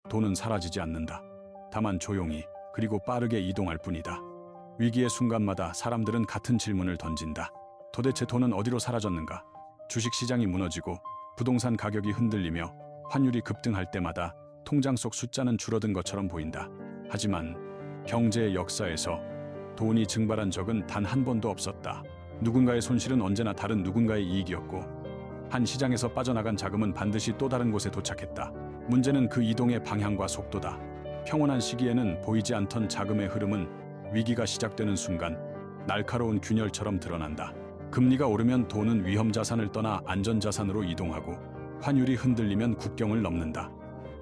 돈은 사라지지 않는다. 다만 조용히 그리고 빠르게 이동할 뿐이다. 위기의 순간마다 사람들은 같은 질문을 던진다. 도대체 돈은 어디로 사라졌는가? 주식시장이 무너지고 부동산 가격이 흔들리며 환율이 급등할 때마다 통장 속 숫자는 줄어든 것처럼 보인다. 하지만 경제의 역사에서 돈이 증발한 적은 단 한 번도 없었다. 누군가의 손실은 언제나 다른 누군가의 이익이었고, 한 시장에서 빠져나간 자금은 반드시 또 다른 곳에 도착했다. 문제는 그 이동의 방향과 속도다. 평온한 시기에는 보이지 않던 자금의 흐름은 위기가 시작되는 순간 날카로운 균열처럼 드러난다. 금리가 오르면 돈은 위험 자산을 떠나 안전 자산으로 이동하고, 환율이 흔들리면 국경을 넘는다.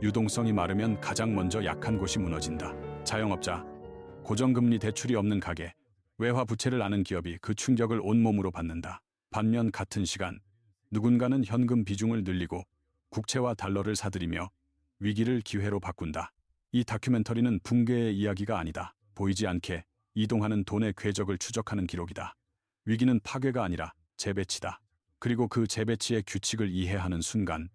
유동성이 마르면 가장 먼저 약한 곳이 무너진다. 자영업자, 고정금리 대출이 없는 가게, 외화 부채를 아는 기업이 그 충격을 온몸으로 받는다. 반면 같은 시간, 누군가는 현금 비중을 늘리고 국채와 달러를 사들이며 위기를 기회로 바꾼다. 이 다큐멘터리는 붕괴의 이야기가 아니다. 보이지 않게 이동하는 돈의 궤적을 추적하는 기록이다. 위기는 파괴가 아니라 재배치다. 그리고 그 재배치의 규칙을 이해하는 순간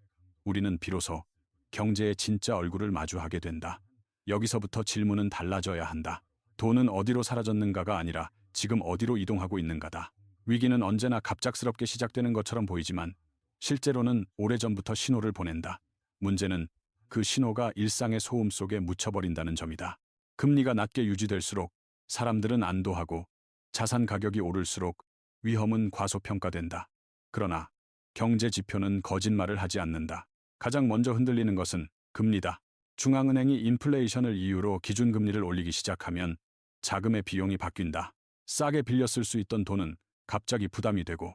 우리는 비로소 경제의 진짜 얼굴을 마주하게 된다. 여기서부터 질문은 달라져야 한다. 돈은 어디로 사라졌는가가 아니라 지금 어디로 이동하고 있는가다. 위기는 언제나 갑작스럽게 시작되는 것처럼 보이지만 실제로는 오래전부터 신호를 보낸다. 문제는 그 신호가 일상의 소음 속에 묻혀버린다는 점이다. 금리가 낮게 유지될수록 사람들은 안도하고, 자산 가격이 오를수록 위험은 과소평가된다. 그러나 경제 지표는 거짓말을 하지 않는다. 가장 먼저 흔들리는 것은 금리다. 중앙은행이 인플레이션을 이유로 기준금리를 올리기 시작하면 자금의 비용이 바뀐다. 싸게 빌려 쓸 수 있던 돈은 갑자기 부담이 되고,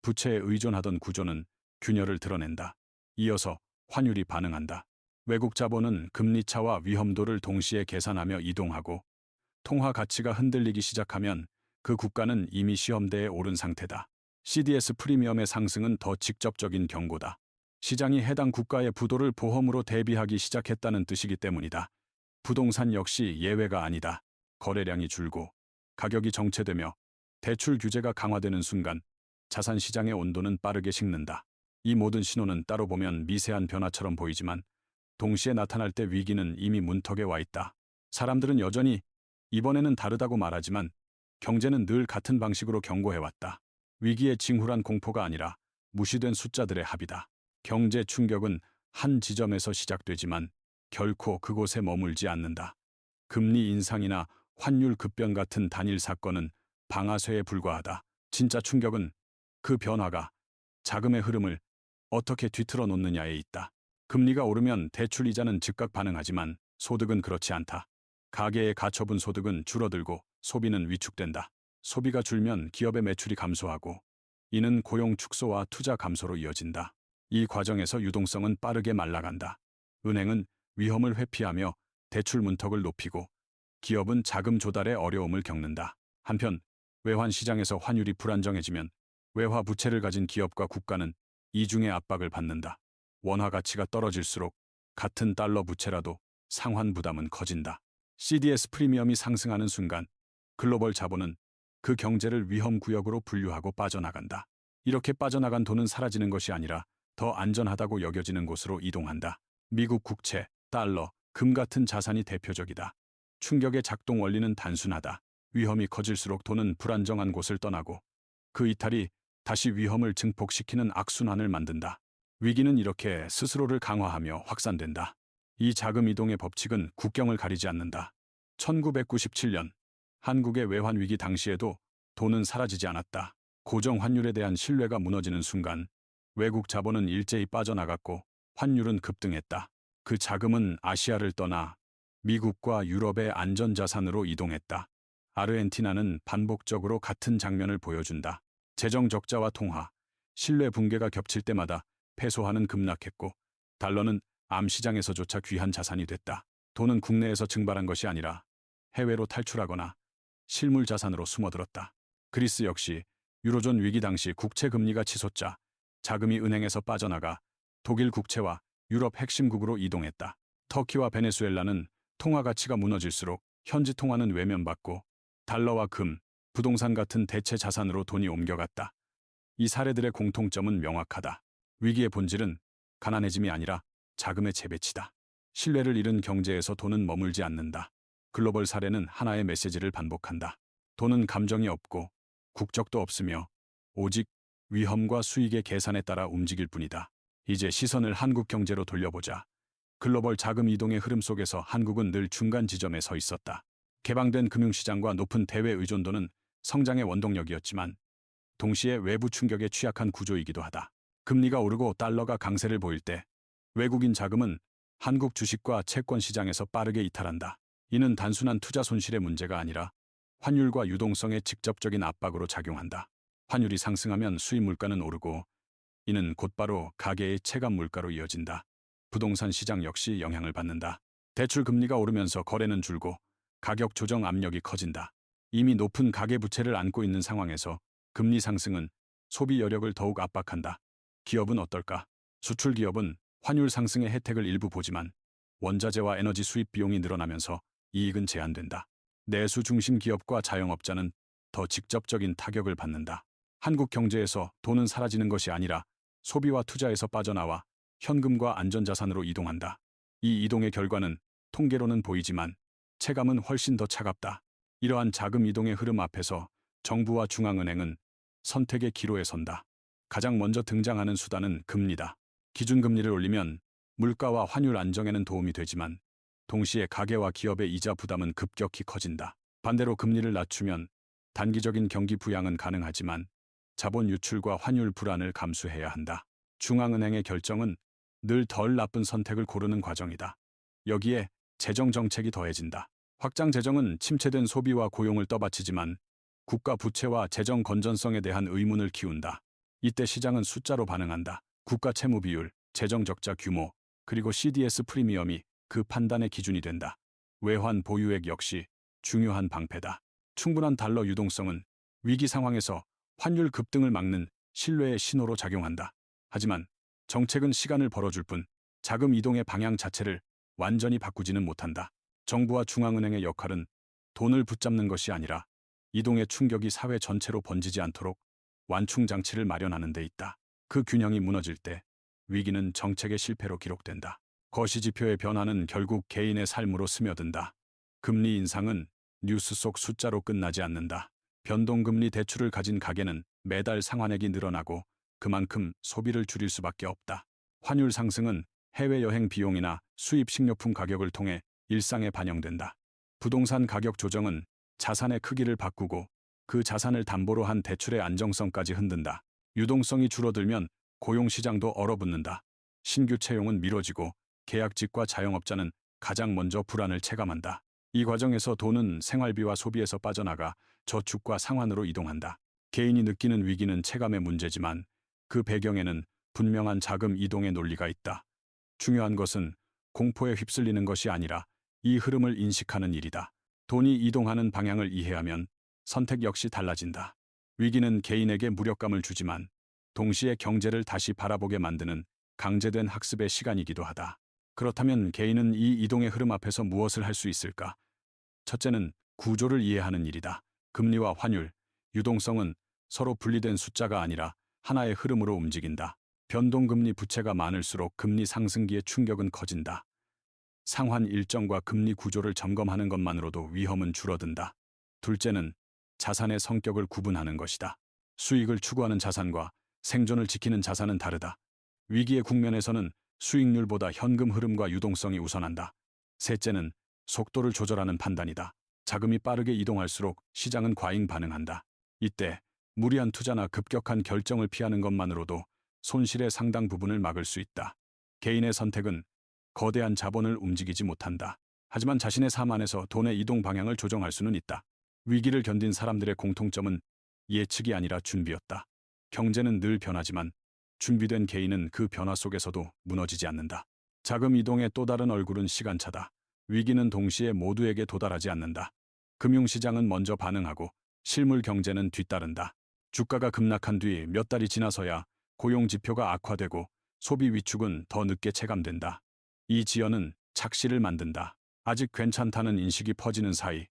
부채에 의존하던 구조는 균열을 드러낸다. 이어서 환율이 반응한다. 외국 자본은 금리 차와 위험도를 동시에 계산하며 이동하고, 통화 가치가 흔들리기 시작하면 그 국가는 이미 시험대에 오른 상태다. CDS 프리미엄의 상승은 더 직접적인 경고다. 시장이 해당 국가의 부도를 보험으로 대비하기 시작했다는 뜻이기 때문이다. 부동산 역시 예외가 아니다. 거래량이 줄고 가격이 정체되며 대출 규제가 강화되는 순간 자산 시장의 온도는 빠르게 식는다. 이 모든 신호는 따로 보면 미세한 변화처럼 보이지만 동시에 나타날 때 위기는 이미 문턱에 와 있다. 사람들은 여전히 이번에는 다르다고 말하지만 경제는 늘 같은 방식으로 경고해왔다. 위기의 징후란 공포가 아니라 무시된 숫자들의 합이다. 경제 충격은 한 지점에서 시작되지만 결코 그곳에 머물지 않는다. 금리 인상이나 환율 급변 같은 단일 사건은 방아쇠에 불과하다. 진짜 충격은 그 변화가 자금의 흐름을 어떻게 뒤틀어 놓느냐에 있다. 금리가 오르면 대출 이자는 즉각 반응하지만 소득은 그렇지 않다. 가계의 가처분 소득은 줄어들고 소비는 위축된다. 소비가 줄면 기업의 매출이 감소하고, 이는 고용 축소와 투자 감소로 이어진다. 이 과정에서 유동성은 빠르게 말라간다. 은행은 위험을 회피하며 대출 문턱을 높이고, 기업은 자금 조달에 어려움을 겪는다. 한편 외환 시장에서 환율이 불안정해지면 외화 부채를 가진 기업과 국가는 이중의 압박을 받는다. 원화 가치가 떨어질수록 같은 달러 부채라도 상환 부담은 커진다. CDS 프리미엄이 상승하는 순간 글로벌 자본은 그 경제를 위험 구역으로 분류하고 빠져나간다. 이렇게 빠져나간 돈은 사라지는 것이 아니라 더 안전하다고 여겨지는 곳으로 이동한다. 미국 국채, 달러, 금 같은 자산이 대표적이다. 충격의 작동 원리는 단순하다. 위험이 커질수록 돈은 불안정한 곳을 떠나고, 그 이탈이 다시 위험을 증폭시키는 악순환을 만든다. 위기는 이렇게 스스로를 강화하며 확산된다. 이 자금 이동의 법칙은 국경을 가리지 않는다. 1997년 한국의 외환 위기 당시에도 돈은 사라지지 않았다. 고정 환율에 대한 신뢰가 무너지는 순간 외국 자본은 일제히 빠져나갔고 환율은 급등했다. 그 자금은 아시아를 떠나 미국과 유럽의 안전자산으로 이동했다. 아르헨티나는 반복적으로 같은 장면을 보여준다. 재정 적자와 통화, 신뢰 붕괴가 겹칠 때마다 페소화는 급락했고, 달러는 암시장에서조차 귀한 자산이 됐다. 돈은 국내에서 증발한 것이 아니라 해외로 탈출하거나 실물 자산으로 숨어들었다. 그리스 역시 유로존 위기 당시 국채 금리가 치솟자 자금이 은행에서 빠져나가 독일 국채와 유럽 핵심국으로 이동했다. 터키와 베네수엘라는 통화 가치가 무너질수록 현지 통화는 외면받고 달러와 금, 부동산 같은 대체 자산으로 돈이 옮겨갔다. 이 사례들의 공통점은 명확하다. 위기의 본질은 가난해짐이 아니라 자금의 재배치다. 신뢰를 잃은 경제에서 돈은 머물지 않는다. 글로벌 사례는 하나의 메시지를 반복한다. 돈은 감정이 없고 국적도 없으며 오직 위험과 수익의 계산에 따라 움직일 뿐이다. 이제 시선을 한국 경제로 돌려보자. 글로벌 자금 이동의 흐름 속에서 한국은 늘 중간 지점에 서 있었다. 개방된 금융시장과 높은 대외 의존도는 성장의 원동력이었지만 동시에 외부 충격에 취약한 구조이기도 하다. 금리가 오르고 달러가 강세를 보일 때 외국인 자금은 한국 주식과 채권 시장에서 빠르게 이탈한다. 이는 단순한 투자 손실의 문제가 아니라 환율과 유동성의 직접적인 압박으로 작용한다. 환율이 상승하면 수입 물가는 오르고 이는 곧바로 가계의 체감 물가로 이어진다. 부동산 시장 역시 영향을 받는다. 대출 금리가 오르면서 거래는 줄고 가격 조정 압력이 커진다. 이미 높은 가계부채를 안고 있는 상황에서 금리 상승은 소비 여력을 더욱 압박한다. 기업은 어떨까? 수출 기업은 환율 상승의 혜택을 일부 보지만 원자재와 에너지 수입 비용이 늘어나면서 이익은 제한된다. 내수 중심 기업과 자영업자는 더 직접적인 타격을 받는다. 한국 경제에서 돈은 사라지는 것이 아니라 소비와 투자에서 빠져나와 현금과 안전자산으로 이동한다. 이 이동의 결과는 통계로는 보이지만 체감은 훨씬 더 차갑다. 이러한 자금 이동의 흐름 앞에서 정부와 중앙은행은 선택의 기로에 선다. 가장 먼저 등장하는 수단은 금리다. 기준금리를 올리면 물가와 환율 안정에는 도움이 되지만 동시에 가계와 기업의 이자 부담은 급격히 커진다. 반대로 금리를 낮추면 단기적인 경기 부양은 가능하지만 자본 유출과 환율 불안을 감수해야 한다. 중앙은행의 결정은 늘 덜 나쁜 선택을 고르는 과정이다. 여기에 재정 정책이 더해진다. 확장 재정은 침체된 소비와 고용을 떠받치지만 국가 부채와 재정 건전성에 대한 의문을 키운다. 이때 시장은 숫자로 반응한다. 국가 채무 비율, 재정 적자 규모, 그리고 CDS 프리미엄이 그 판단의 기준이 된다. 외환 보유액 역시 중요한 방패다. 충분한 달러 유동성은 위기 상황에서 환율 급등을 막는 신뢰의 신호로 작용한다. 하지만 정책은 시간을 벌어줄 뿐 자금 이동의 방향 자체를 완전히 바꾸지는 못한다. 정부와 중앙은행의 역할은 돈을 붙잡는 것이 아니라 이동의 충격이 사회 전체로 번지지 않도록 완충 장치를 마련하는 데 있다. 그 균형이 무너질 때 위기는 정책의 실패로 기록된다. 거시지표의 변화는 결국 개인의 삶으로 스며든다. 금리 인상은 뉴스 속 숫자로 끝나지 않는다. 변동금리 대출을 가진 가계는 매달 상환액이 늘어나고 그만큼 소비를 줄일 수밖에 없다. 환율 상승은 해외여행 비용이나 수입 식료품 가격을 통해 일상에 반영된다. 부동산 가격 조정은 자산의 크기를 바꾸고 그 자산을 담보로 한 대출의 안정성까지 흔든다. 유동성이 줄어들면 고용시장도 얼어붙는다. 신규 채용은 미뤄지고 계약직과 자영업자는 가장 먼저 불안을 체감한다. 이 과정에서 돈은 생활비와 소비에서 빠져나가 저축과 상환으로 이동한다. 개인이 느끼는 위기는 체감의 문제지만 그 배경에는 분명한 자금 이동의 논리가 있다. 중요한 것은 공포에 휩쓸리는 것이 아니라 이 흐름을 인식하는 일이다. 돈이 이동하는 방향을 이해하면 선택 역시 달라진다. 위기는 개인에게 무력감을 주지만 동시에 경제를 다시 바라보게 만드는 강제된 학습의 시간이기도 하다. 그렇다면 개인은 이 이동의 흐름 앞에서 무엇을 할 수 있을까? 첫째는 구조를 이해하는 일이다. 금리와 환율, 유동성은 서로 분리된 숫자가 아니라 하나의 흐름으로 움직인다. 변동금리 부채가 많을수록 금리 상승기의 충격은 커진다. 상환 일정과 금리 구조를 점검하는 것만으로도 위험은 줄어든다. 둘째는 자산의 성격을 구분하는 것이다. 수익을 추구하는 자산과 생존을 지키는 자산은 다르다. 위기의 국면에서는 수익률보다 현금 흐름과 유동성이 우선한다. 셋째는 속도를 조절하는 판단이다. 자금이 빠르게 이동할수록 시장은 과잉 반응한다. 이때 무리한 투자나 급격한 결정을 피하는 것만으로도 손실의 상당 부분을 막을 수 있다. 개인의 선택은 거대한 자본을 움직이지 못한다. 하지만 자신의 삶 안에서 돈의 이동 방향을 조정할 수는 있다. 위기를 견딘 사람들의 공통점은 예측이 아니라 준비였다. 경제는 늘 변하지만 준비된 개인은 그 변화 속에서도 무너지지 않는다. 자금 이동의 또 다른 얼굴은 시간차다. 위기는 동시에 모두에게 도달하지 않는다. 금융시장은 먼저 반응하고 실물 경제는 뒤따른다. 주가가 급락한 뒤 몇 달이 지나서야 고용 지표가 악화되고 소비 위축은 더 늦게 체감된다. 이 지연은 착시를 만든다. 아직 괜찮다는 인식이 퍼지는 사이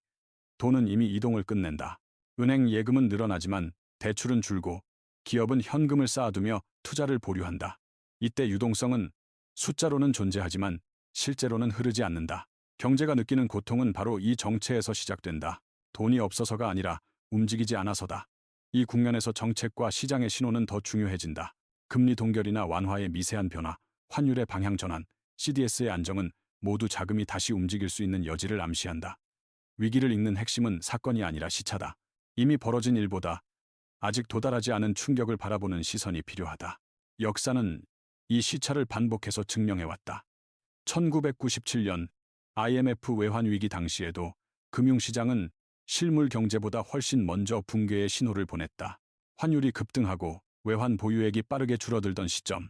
돈은 이미 이동을 끝낸다. 은행 예금은 늘어나지만 대출은 줄고 기업은 현금을 쌓아두며 투자를 보류한다. 이때 유동성은 숫자로는 존재하지만 실제로는 흐르지 않는다. 경제가 느끼는 고통은 바로 이 정체에서 시작된다. 돈이 없어서가 아니라 움직이지 않아서다. 이 국면에서 정책과 시장의 신호는 더 중요해진다. 금리 동결이나 완화의 미세한 변화, 환율의 방향 전환, CDS의 안정은 모두 자금이 다시 움직일 수 있는 여지를 암시한다. 위기를 읽는 핵심은 사건이 아니라 시차다. 이미 벌어진 일보다 아직 도달하지 않은 충격을 바라보는 시선이 필요하다. 역사는 이 시차를 반복해서 증명해왔다. 1997년 IMF 외환위기 당시에도 금융시장은 실물 경제보다 훨씬 먼저 붕괴의 신호를 보냈다. 환율이 급등하고 외환 보유액이 빠르게 줄어들던 시점,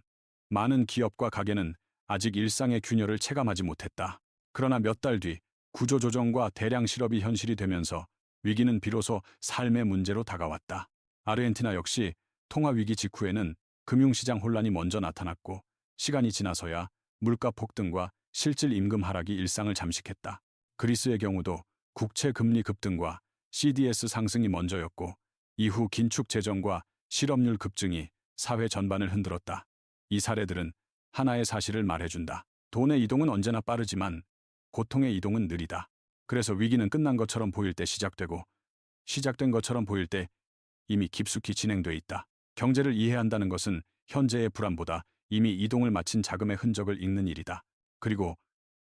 많은 기업과 가게는 아직 일상의 균열을 체감하지 못했다. 그러나 몇 달 뒤 구조조정과 대량 실업이 현실이 되면서 위기는 비로소 삶의 문제로 다가왔다. 아르헨티나 역시 통화위기 직후에는 금융시장 혼란이 먼저 나타났고, 시간이 지나서야 물가 폭등과 실질 임금 하락이 일상을 잠식했다. 그리스의 경우도 국채 금리 급등과 CDS 상승이 먼저였고, 이후 긴축 재정과 실업률 급증이 사회 전반을 흔들었다. 이 사례들은 하나의 사실을 말해준다. 돈의 이동은 언제나 빠르지만 고통의 이동은 느리다. 그래서 위기는 끝난 것처럼 보일 때 시작되고, 시작된 것처럼 보일 때 이미 깊숙이 진행돼 있다. 경제를 이해한다는 것은 현재의 불안보다 이미 이동을 마친 자금의 흔적을 읽는 일이다. 그리고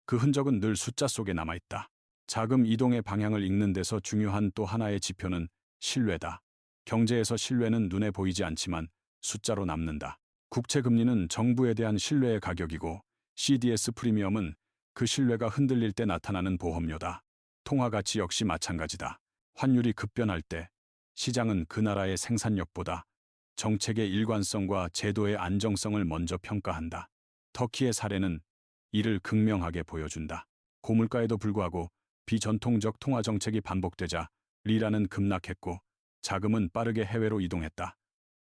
그 흔적은 늘 숫자 속에 남아있다. 자금 이동의 방향을 읽는 데서 중요한 또 하나의 지표는 신뢰다. 경제에서 신뢰는 눈에 보이지 않지만 숫자로 남는다. 국채 금리는 정부에 대한 신뢰의 가격이고, CDS 프리미엄은 그 신뢰가 흔들릴 때 나타나는 보험료다. 통화 가치 역시 마찬가지다. 환율이 급변할 때 시장은 그 나라의 생산력보다 정책의 일관성과 제도의 안정성을 먼저 평가한다. 터키의 사례는 이를 극명하게 보여준다. 고물가에도 불구하고 비전통적 통화 정책이 반복되자 리라는 급락했고, 자금은 빠르게 해외로 이동했다.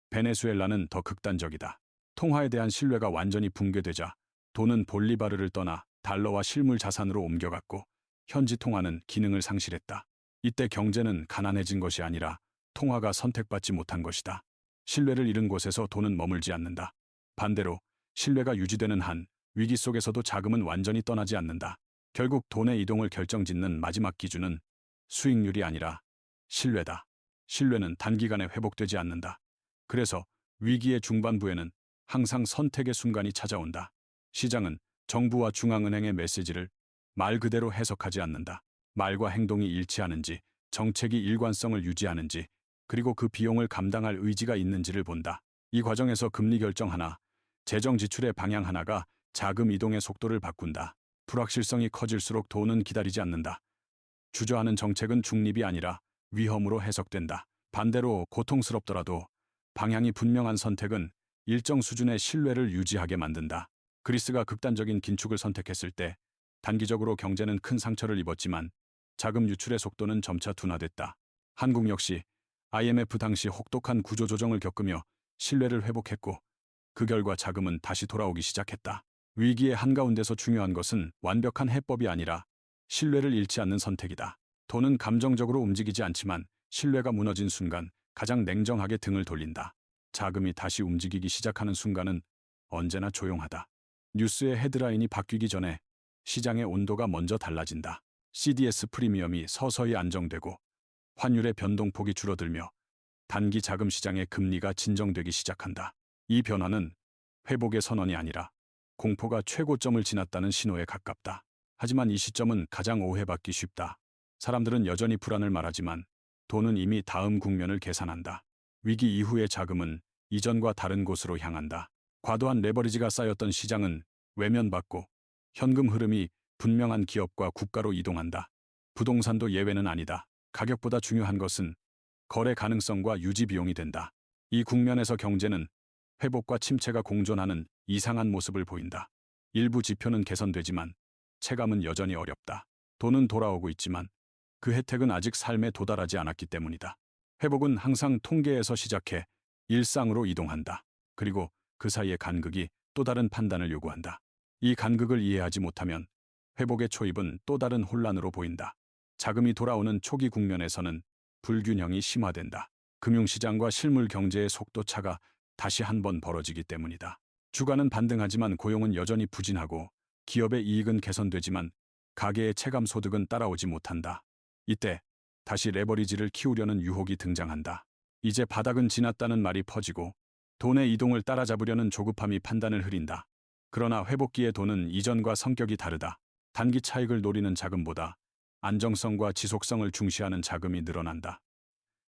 베네수엘라는 더 극단적이다. 통화에 대한 신뢰가 완전히 붕괴되자 돈은 볼리바르를 떠나 달러와 실물 자산으로 옮겨갔고, 현지 통화는 기능을 상실했다. 이때 경제는 가난해진 것이 아니라 통화가 선택받지 못한 것이다. 신뢰를 잃은 곳에서 돈은 머물지 않는다. 반대로 신뢰가 유지되는 한 위기 속에서도 자금은 완전히 떠나지 않는다. 결국 돈의 이동을 결정짓는 마지막 기준은 수익률이 아니라 신뢰다. 신뢰는 단기간에 회복되지 않는다. 그래서 위기의 중반부에는 항상 선택의 순간이 찾아온다. 시장은 정부와 중앙은행의 메시지를 말 그대로 해석하지 않는다. 말과 행동이 일치하는지, 정책이 일관성을 유지하는지, 그리고 그 비용을 감당할 의지가 있는지를 본다. 이 과정에서 금리 결정 하나, 재정 지출의 방향 하나가 자금 이동의 속도를 바꾼다. 불확실성이 커질수록 돈은 기다리지 않는다. 주저하는 정책은 중립이 아니라 위험으로 해석된다. 반대로 고통스럽더라도 방향이 분명한 선택은 일정 수준의 신뢰를 유지하게 만든다. 그리스가 극단적인 긴축을 선택했을 때 단기적으로 경제는 큰 상처를 입었지만 자금 유출의 속도는 점차 둔화됐다. 한국 역시 IMF 당시 혹독한 구조조정을 겪으며 신뢰를 회복했고, 그 결과 자금은 다시 돌아오기 시작했다. 위기의 한가운데서 중요한 것은 완벽한 해법이 아니라 신뢰를 잃지 않는 선택이다. 돈은 감정적으로 움직이지 않지만 신뢰가 무너진 순간 가장 냉정하게 등을 돌린다. 자금이 다시 움직이기 시작하는 순간은 언제나 조용하다. 뉴스의 헤드라인이 바뀌기 전에 시장의 온도가 먼저 달라진다. CDS 프리미엄이 서서히 안정되고, 환율의 변동폭이 줄어들며 단기 자금 시장의 금리가 진정되기 시작한다. 이 변화는 회복의 선언이 아니라 공포가 최고점을 지났다는 신호에 가깝다. 하지만 이 시점은 가장 오해받기 쉽다. 사람들은 여전히 불안을 말하지만 돈은 이미 다음 국면을 계산한다. 위기 이후의 자금은 이전과 다른 곳으로 향한다. 과도한 레버리지가 쌓였던 시장은 외면받고 현금 흐름이 분명한 기업과 국가로 이동한다. 부동산도 예외는 아니다. 가격보다 중요한 것은 거래 가능성과 유지 비용이 된다. 이 국면에서 경제는 회복과 침체가 공존하는 이상한 모습을 보인다. 일부 지표는 개선되지만 체감은 여전히 어렵다. 돈은 돌아오고 있지만 그 혜택은 아직 삶에 도달하지 않았기 때문이다. 회복은 항상 통계에서 시작해 일상으로 이동한다. 그리고 그 사이의 간극이 또 다른 판단을 요구한다. 이 간극을 이해하지 못하면 회복의 초입은 또 다른 혼란으로 보인다. 자금이 돌아오는 초기 국면에서는 불균형이 심화된다. 금융시장과 실물 경제의 속도 차가 다시 한번 벌어지기 때문이다. 주가는 반등하지만 고용은 여전히 부진하고 기업의 이익은 개선되지만 가계의 체감 소득은 따라오지 못한다. 이때 다시 레버리지를 키우려는 유혹이 등장한다. 이제 바닥은 지났다는 말이 퍼지고 돈의 이동을 따라잡으려는 조급함이 판단을 흐린다. 그러나 회복기의 돈은 이전과 성격이 다르다. 단기 차익을 노리는 자금보다 안정성과 지속성을 중시하는 자금이 늘어난다.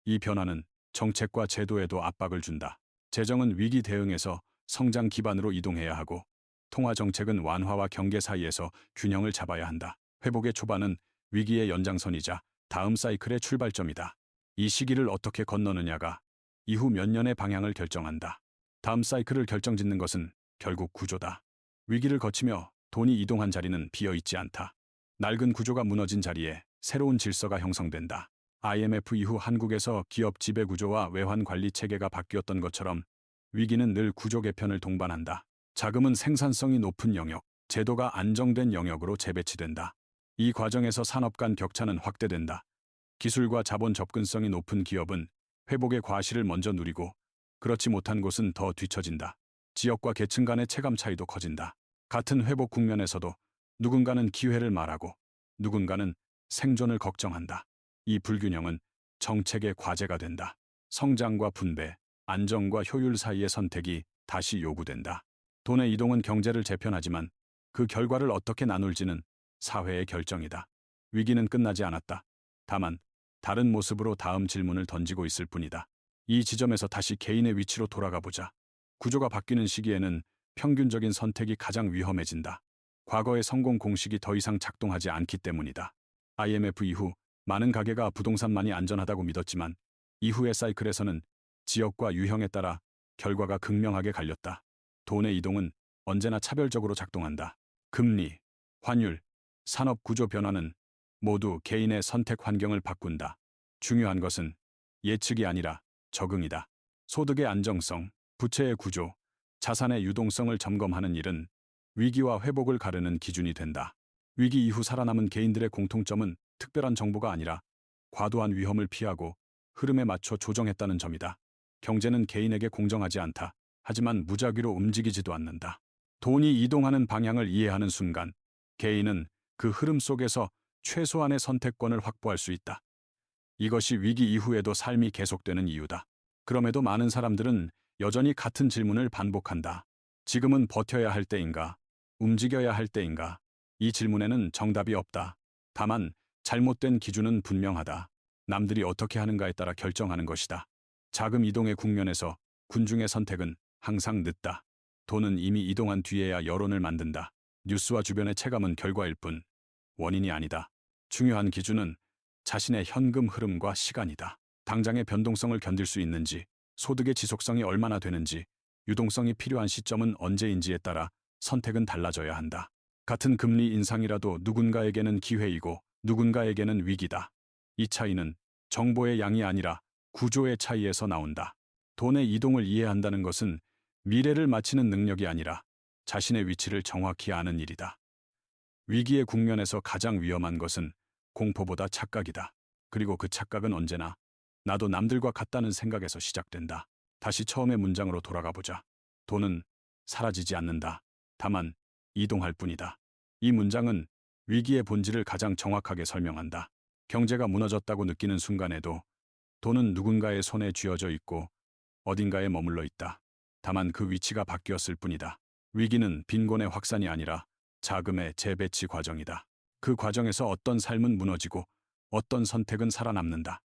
이 변화는 정책과 제도에도 압박을 준다. 재정은 위기 대응에서 성장 기반으로 이동해야 하고, 통화 정책은 완화와 경계 사이에서 균형을 잡아야 한다. 회복의 초반은 위기의 연장선이자 다음 사이클의 출발점이다. 이 시기를 어떻게 건너느냐가 이후 몇 년의 방향을 결정한다. 다음 사이클을 결정짓는 것은 결국 구조다. 위기를 거치며 돈이 이동한 자리는 비어있지 않다. 낡은 구조가 무너진 자리에 새로운 질서가 형성된다. IMF 이후 한국에서 기업 지배 구조와 외환 관리 체계가 바뀌었던 것처럼 위기는 늘 구조 개편을 동반한다. 자금은 생산성이 높은 영역, 제도가 안정된 영역으로 재배치된다. 이 과정에서 산업 간 격차는 확대된다. 기술과 자본 접근성이 높은 기업은 회복의 과실을 먼저 누리고, 그렇지 못한 곳은 더 뒤처진다. 지역과 계층 간의 체감 차이도 커진다. 같은 회복 국면에서도 누군가는 기회를 말하고 누군가는 생존을 걱정한다. 이 불균형은 정책의 과제가 된다. 성장과 분배, 안정과 효율 사이의 선택이 다시 요구된다. 돈의 이동은 경제를 재편하지만 그 결과를 어떻게 나눌지는 사회의 결정이다. 위기는 끝나지 않았다. 다만 다른 모습으로 다음 질문을 던지고 있을 뿐이다. 이 지점에서 다시 개인의 위치로 돌아가 보자. 구조가 바뀌는 시기에는 평균적인 선택이 가장 위험해진다. 과거의 성공 공식이 더 이상 작동하지 않기 때문이다. IMF 이후 많은 가게가 부동산만이 안전하다고 믿었지만 이후의 사이클에서는 지역과 유형에 따라 결과가 극명하게 갈렸다. 돈의 이동은 언제나 차별적으로 작동한다. 금리, 환율, 산업 구조 변화는 모두 개인의 선택 환경을 바꾼다. 중요한 것은 예측이 아니라 적응이다. 소득의 안정성, 부채의 구조, 자산의 유동성을 점검하는 일은 위기와 회복을 가르는 기준이 된다. 위기 이후 살아남은 개인들의 공통점은 특별한 정보가 아니라 과도한 위험을 피하고 흐름에 맞춰 조정했다는 점이다. 경제는 개인에게 공정하지 않다. 하지만 무작위로 움직이지도 않는다. 돈이 이동하는 방향을 이해하는 순간 개인은 그 흐름 속에서 최소한의 선택권을 확보할 수 있다. 이것이 위기 이후에도 삶이 계속되는 이유다. 그럼에도 많은 사람들은 여전히 같은 질문을 반복한다. 지금은 버텨야 할 때인가? 움직여야 할 때인가? 이 질문에는 정답이 없다. 다만 잘못된 기준은 분명하다. 남들이 어떻게 하는가에 따라 결정하는 것이다. 자금 이동의 국면에서 군중의 선택은 항상 늦다. 돈은 이미 이동한 뒤에야 여론을 만든다. 뉴스와 주변의 체감은 결과일 뿐 원인이 아니다. 중요한 기준은 자신의 현금 흐름과 시간이다. 당장의 변동성을 견딜 수 있는지, 소득의 지속성이 얼마나 되는지, 유동성이 필요한 시점은 언제인지에 따라 선택은 달라져야 한다. 같은 금리 인상이라도 누군가에게는 기회이고 누군가에게는 위기다. 이 차이는 정보의 양이 아니라 구조의 차이에서 나온다. 돈의 이동을 이해한다는 것은 미래를 맞히는 능력이 아니라 자신의 위치를 정확히 아는 일이다. 위기의 국면에서 가장 위험한 것은 공포보다 착각이다. 그리고 그 착각은 언제나 나도 남들과 같다는 생각에서 시작된다. 다시 처음의 문장으로 돌아가 보자. 돈은 사라지지 않는다. 다만 이동할 뿐이다. 이 문장은 위기의 본질을 가장 정확하게 설명한다. 경제가 무너졌다고 느끼는 순간에도 돈은 누군가의 손에 쥐어져 있고 어딘가에 머물러 있다. 다만 그 위치가 바뀌었을 뿐이다. 위기는 빈곤의 확산이 아니라 자금의 재배치 과정이다. 그 과정에서 어떤 삶은 무너지고 어떤 선택은 살아남는다.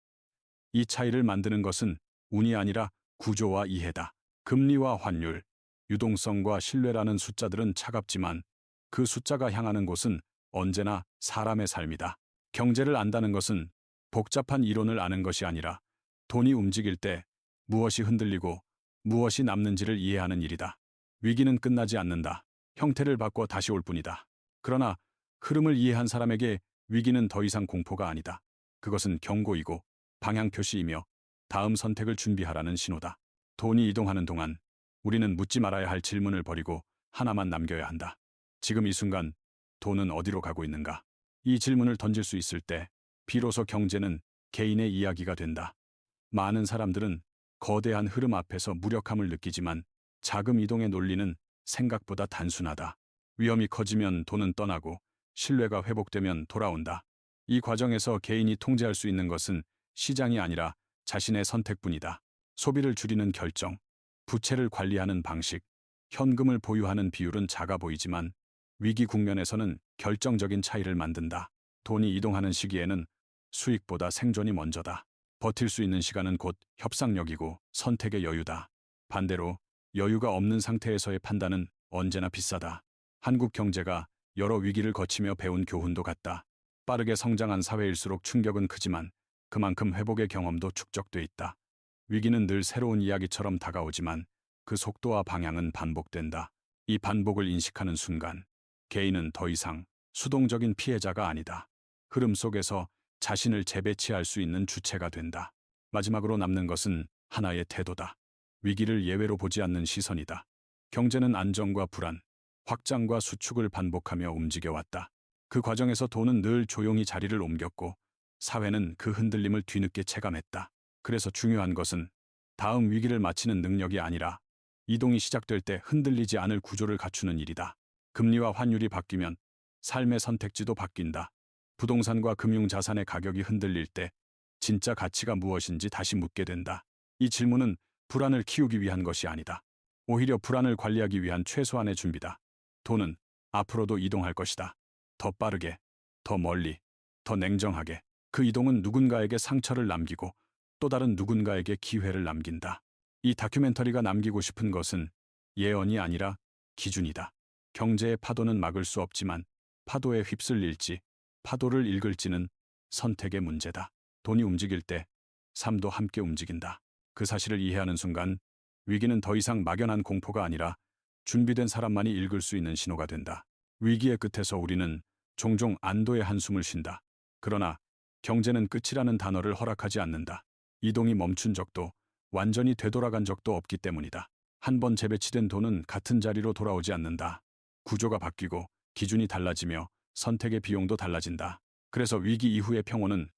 이 차이를 만드는 것은 운이 아니라 구조와 이해다. 금리와 환율, 유동성과 신뢰라는 숫자들은 차갑지만 그 숫자가 향하는 곳은 언제나 사람의 삶이다. 경제를 안다는 것은 복잡한 이론을 아는 것이 아니라 돈이 움직일 때 무엇이 흔들리고 무엇이 남는지를 이해하는 일이다. 위기는 끝나지 않는다. 형태를 바꿔 다시 올 뿐이다. 그러나 흐름을 이해한 사람에게 위기는 더 이상 공포가 아니다. 그것은 경고이고 방향표시이며 다음 선택을 준비하라는 신호다. 돈이 이동하는 동안 우리는 묻지 말아야 할 질문을 버리고 하나만 남겨야 한다. 지금 이 순간 돈은 어디로 가고 있는가? 이 질문을 던질 수 있을 때 비로소 경제는 개인의 이야기가 된다. 많은 사람들은 거대한 흐름 앞에서 무력함을 느끼지만 자금 이동의 논리는 생각보다 단순하다. 위험이 커지면 돈은 떠나고 신뢰가 회복되면 돌아온다. 이 과정에서 개인이 통제할 수 있는 것은 시장이 아니라 자신의 선택뿐이다. 소비를 줄이는 결정, 부채를 관리하는 방식, 현금을 보유하는 비율은 작아 보이지만 위기 국면에서는 결정적인 차이를 만든다. 돈이 이동하는 시기에는 수익보다 생존이 먼저다. 버틸 수 있는 시간은 곧 협상력이고 선택의 여유다. 반대로 여유가 없는 상태에서의 판단은 언제나 비싸다. 한국 경제가 여러 위기를 거치며 배운 교훈도 같다. 빠르게 성장한 사회일수록 충격은 크지만 그만큼 회복의 경험도 축적돼 있다. 위기는 늘 새로운 이야기처럼 다가오지만 그 속도와 방향은 반복된다. 이 반복을 인식하는 순간 개인은 더 이상 수동적인 피해자가 아니다. 흐름 속에서 자신을 재배치할 수 있는 주체가 된다. 마지막으로 남는 것은 하나의 태도다. 위기를 예외로 보지 않는 시선이다. 경제는 안정과 불안, 확장과 수축을 반복하며 움직여왔다. 그 과정에서 돈은 늘 조용히 자리를 옮겼고 사회는 그 흔들림을 뒤늦게 체감했다. 그래서 중요한 것은 다음 위기를 맞히는 능력이 아니라 이동이 시작될 때 흔들리지 않을 구조를 갖추는 일이다. 금리와 환율이 바뀌면 삶의 선택지도 바뀐다. 부동산과 금융자산의 가격이 흔들릴 때 진짜 가치가 무엇인지 다시 묻게 된다. 이 질문은 불안을 키우기 위한 것이 아니다. 오히려 불안을 관리하기 위한 최소한의 준비다. 돈은 앞으로도 이동할 것이다. 더 빠르게, 더 멀리, 더 냉정하게. 그 이동은 누군가에게 상처를 남기고 또 다른 누군가에게 기회를 남긴다. 이 다큐멘터리가 남기고 싶은 것은 예언이 아니라 기준이다. 경제의 파도는 막을 수 없지만 파도에 휩쓸릴지, 파도를 읽을지는 선택의 문제다. 돈이 움직일 때 삶도 함께 움직인다. 그 사실을 이해하는 순간 위기는 더 이상 막연한 공포가 아니라 준비된 사람만이 읽을 수 있는 신호가 된다. 위기의 끝에서 우리는 종종 안도의 한숨을 쉰다. 그러나 경제는 끝이라는 단어를 허락하지 않는다. 이동이 멈춘 적도 완전히 되돌아간 적도 없기 때문이다. 한 번 재배치된 돈은 같은 자리로 돌아오지 않는다. 구조가 바뀌고 기준이 달라지며 선택의 비용도 달라진다. 그래서 위기 이후의 평온은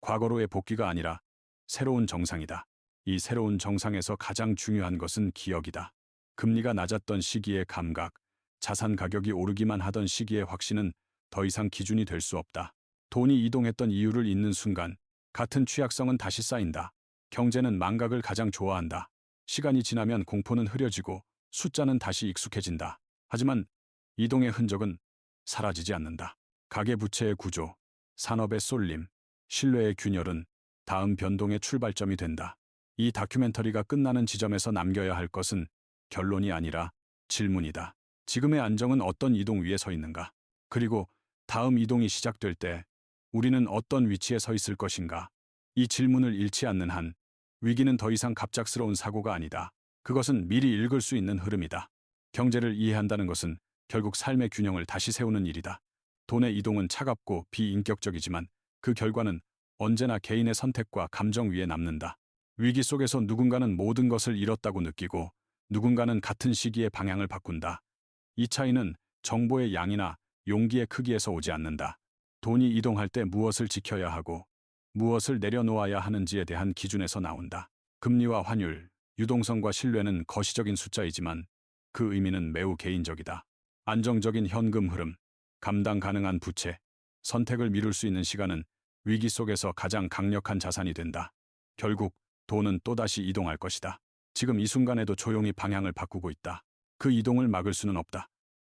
과거로의 복귀가 아니라 새로운 정상이다. 이 새로운 정상에서 가장 중요한 것은 기억이다. 금리가 낮았던 시기의 감각, 자산 가격이 오르기만 하던 시기의 확신은 더 이상 기준이 될 수 없다. 돈이 이동했던 이유를 잊는 순간 같은 취약성은 다시 쌓인다. 경제는 망각을 가장 좋아한다. 시간이 지나면 공포는 흐려지고 숫자는 다시 익숙해진다. 하지만 이동의 흔적은 사라지지 않는다. 가계부채의 구조, 산업의 쏠림, 신뢰의 균열은 다음 변동의 출발점이 된다. 이 다큐멘터리가 끝나는 지점에서 남겨야 할 것은 결론이 아니라 질문이다. 지금의 안정은 어떤 이동 위에 서 있는가? 그리고 다음 이동이 시작될 때 우리는 어떤 위치에 서 있을 것인가? 이 질문을 잃지 않는 한 위기는 더 이상 갑작스러운 사고가 아니다. 그것은 미리 읽을 수 있는 흐름이다. 경제를 이해한다는 것은 결국 삶의 균형을 다시 세우는 일이다. 돈의 이동은 차갑고 비인격적이지만 그 결과는 언제나 개인의 선택과 감정 위에 남는다. 위기 속에서 누군가는 모든 것을 잃었다고 느끼고 누군가는 같은 시기에 방향을 바꾼다. 이 차이는 정보의 양이나 용기의 크기에서 오지 않는다. 돈이 이동할 때 무엇을 지켜야 하고 무엇을 내려놓아야 하는지에 대한 기준에서 나온다. 금리와 환율, 유동성과 신뢰는 거시적인 숫자이지만 그 의미는 매우 개인적이다. 안정적인 현금 흐름, 감당 가능한 부채, 선택을 미룰 수 있는 시간은 위기 속에서 가장 강력한 자산이 된다. 결국 돈은 또다시 이동할 것이다. 지금 이 순간에도 조용히 방향을 바꾸고 있다. 그 이동을 막을 수는 없다.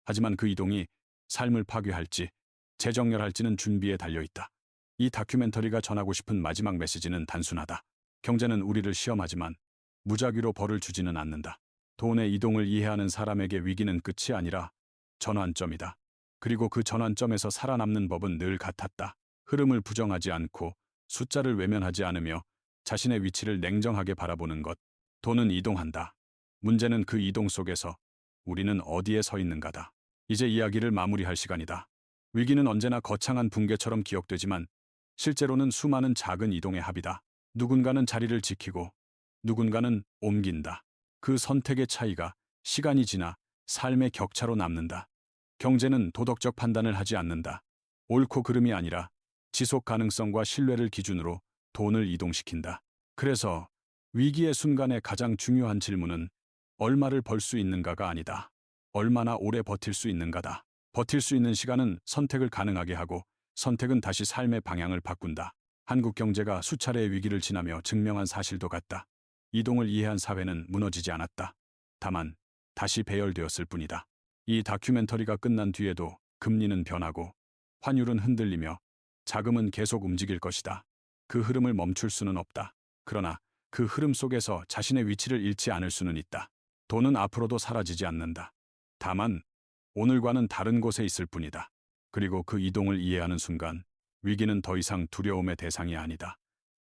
하지만 그 이동이 삶을 파괴할지 재정렬할지는 준비에 달려있다. 이 다큐멘터리가 전하고 싶은 마지막 메시지는 단순하다. 경제는 우리를 시험하지만 무작위로 벌을 주지는 않는다. 돈의 이동을 이해하는 사람에게 위기는 끝이 아니라 전환점이다. 그리고 그 전환점에서 살아남는 법은 늘 같았다. 흐름을 부정하지 않고 숫자를 외면하지 않으며 자신의 위치를 냉정하게 바라보는 것. 돈은 이동한다. 문제는 그 이동 속에서 우리는 어디에 서 있는가다. 이제 이야기를 마무리할 시간이다. 위기는 언제나 거창한 붕괴처럼 기억되지만 실제로는 수많은 작은 이동의 합이다. 누군가는 자리를 지키고 누군가는 옮긴다. 그 선택의 차이가 시간이 지나 삶의 격차로 남는다. 경제는 도덕적 판단을 하지 않는다. 옳고 그름이 아니라 지속 가능성과 신뢰를 기준으로 돈을 이동시킨다. 그래서 위기의 순간에 가장 중요한 질문은 얼마를 벌 수 있는가가 아니다. 얼마나 오래 버틸 수 있는가다. 버틸 수 있는 시간은 선택을 가능하게 하고 선택은 다시 삶의 방향을 바꾼다. 한국 경제가 수차례의 위기를 지나며 증명한 사실도 같다. 이동을 이해한 사회는 무너지지 않았다. 다만 다시 배열되었을 뿐이다. 이 다큐멘터리가 끝난 뒤에도 금리는 변하고 환율은 흔들리며 자금은 계속 움직일 것이다. 그 흐름을 멈출 수는 없다. 그러나 그 흐름 속에서 자신의 위치를 잃지 않을 수는 있다. 돈은 앞으로도 사라지지 않는다. 다만 오늘과는 다른 곳에 있을 뿐이다. 그리고 그 이동을 이해하는 순간 위기는 더 이상 두려움의 대상이 아니다.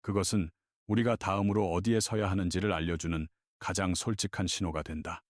그것은 우리가 다음으로 어디에 서야 하는지를 알려주는 가장 솔직한 신호가 된다.